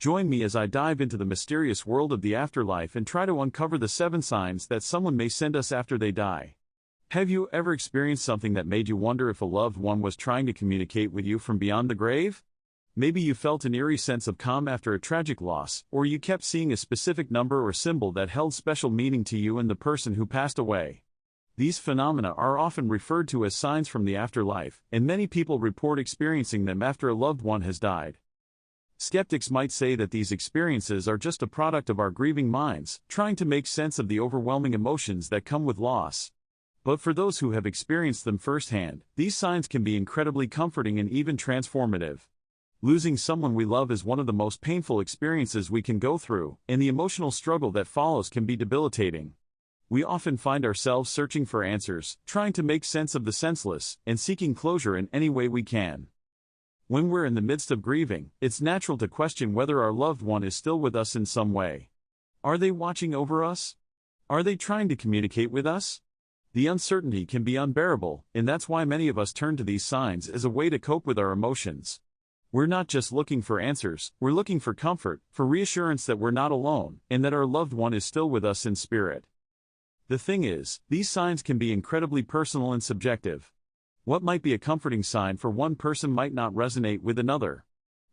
Join me as I dive into the mysterious world of the afterlife and try to uncover the 7 signs that someone may send us after they die. Have you ever experienced something that made you wonder if a loved one was trying to communicate with you from beyond the grave? Maybe you felt an eerie sense of calm after a tragic loss, or you kept seeing a specific number or symbol that held special meaning to you and the person who passed away. These phenomena are often referred to as signs from the afterlife, and many people report experiencing them after a loved one has died. Skeptics might say that these experiences are just a product of our grieving minds, trying to make sense of the overwhelming emotions that come with loss. But for those who have experienced them firsthand, these signs can be incredibly comforting and even transformative. Losing someone we love is one of the most painful experiences we can go through, and the emotional struggle that follows can be debilitating. We often find ourselves searching for answers, trying to make sense of the senseless, and seeking closure in any way we can. When we're in the midst of grieving, it's natural to question whether our loved one is still with us in some way. Are they watching over us? Are they trying to communicate with us? The uncertainty can be unbearable, and that's why many of us turn to these signs as a way to cope with our emotions. We're not just looking for answers, we're looking for comfort, for reassurance that we're not alone, and that our loved one is still with us in spirit. The thing is, these signs can be incredibly personal and subjective. What might be a comforting sign for one person might not resonate with another.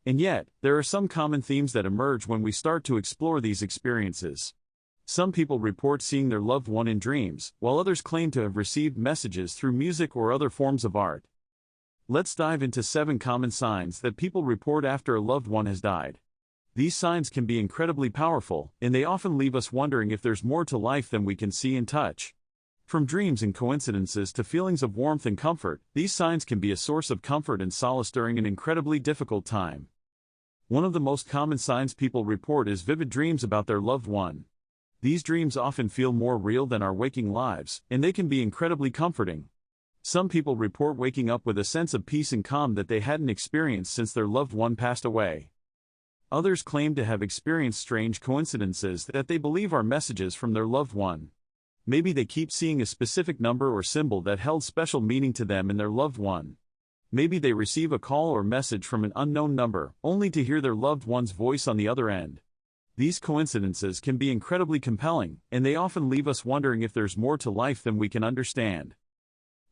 And yet, there are some common themes that emerge when we start to explore these experiences. Some people report seeing their loved one in dreams, while others claim to have received messages through music or other forms of art. Let's dive into 7 common signs that people report after a loved one has died. These signs can be incredibly powerful, and they often leave us wondering if there's more to life than we can see and touch. From dreams and coincidences to feelings of warmth and comfort, these signs can be a source of comfort and solace during an incredibly difficult time. One of the most common signs people report is vivid dreams about their loved one. These dreams often feel more real than our waking lives, and they can be incredibly comforting. Some people report waking up with a sense of peace and calm that they hadn't experienced since their loved one passed away. Others claim to have experienced strange coincidences that they believe are messages from their loved one. Maybe they keep seeing a specific number or symbol that held special meaning to them and their loved one. Maybe they receive a call or message from an unknown number, only to hear their loved one's voice on the other end. These coincidences can be incredibly compelling, and they often leave us wondering if there's more to life than we can understand.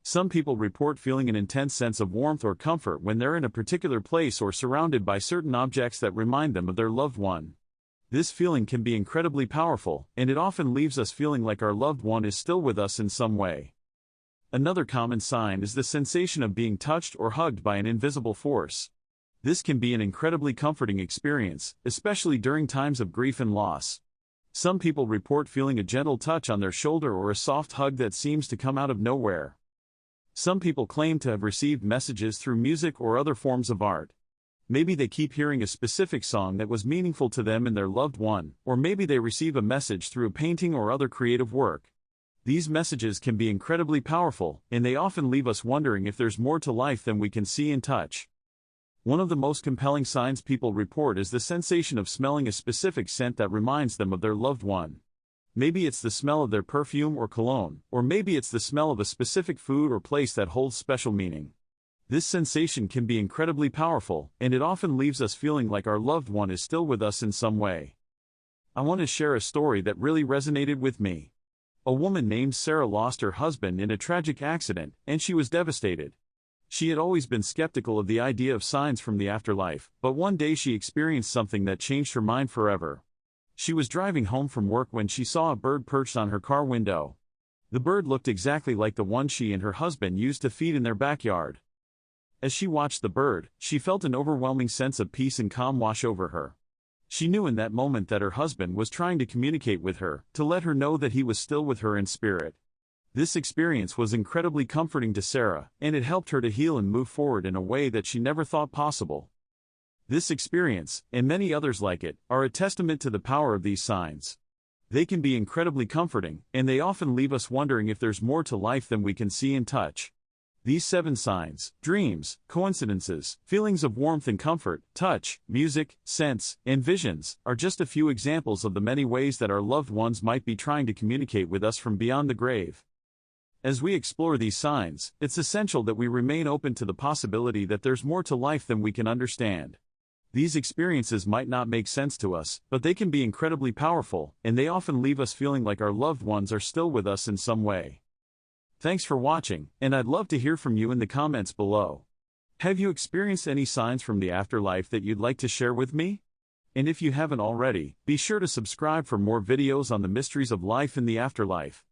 Some people report feeling an intense sense of warmth or comfort when they're in a particular place or surrounded by certain objects that remind them of their loved one. This feeling can be incredibly powerful, and it often leaves us feeling like our loved one is still with us in some way. Another common sign is the sensation of being touched or hugged by an invisible force. This can be an incredibly comforting experience, especially during times of grief and loss. Some people report feeling a gentle touch on their shoulder or a soft hug that seems to come out of nowhere. Some people claim to have received messages through music or other forms of art. Maybe they keep hearing a specific song that was meaningful to them and their loved one, or maybe they receive a message through a painting or other creative work. These messages can be incredibly powerful, and they often leave us wondering if there's more to life than we can see and touch. One of the most compelling signs people report is the sensation of smelling a specific scent that reminds them of their loved one. Maybe it's the smell of their perfume or cologne, or maybe it's the smell of a specific food or place that holds special meaning. This sensation can be incredibly powerful, and it often leaves us feeling like our loved one is still with us in some way. I want to share a story that really resonated with me. A woman named Sarah lost her husband in a tragic accident, and she was devastated. She had always been skeptical of the idea of signs from the afterlife, but one day she experienced something that changed her mind forever. She was driving home from work when she saw a bird perched on her car window. The bird looked exactly like the one she and her husband used to feed in their backyard. As she watched the bird, she felt an overwhelming sense of peace and calm wash over her. She knew in that moment that her husband was trying to communicate with her, to let her know that he was still with her in spirit. This experience was incredibly comforting to Sarah, and it helped her to heal and move forward in a way that she never thought possible. This experience, and many others like it, are a testament to the power of these signs. They can be incredibly comforting, and they often leave us wondering if there's more to life than we can see and touch. These 7 signs, dreams, coincidences, feelings of warmth and comfort, touch, music, scents, and visions, are just a few examples of the many ways that our loved ones might be trying to communicate with us from beyond the grave. As we explore these signs, it's essential that we remain open to the possibility that there's more to life than we can understand. These experiences might not make sense to us, but they can be incredibly powerful, and they often leave us feeling like our loved ones are still with us in some way. Thanks for watching, and I'd love to hear from you in the comments below. Have you experienced any signs from the afterlife that you'd like to share with me? And if you haven't already, be sure to subscribe for more videos on the mysteries of life in the afterlife.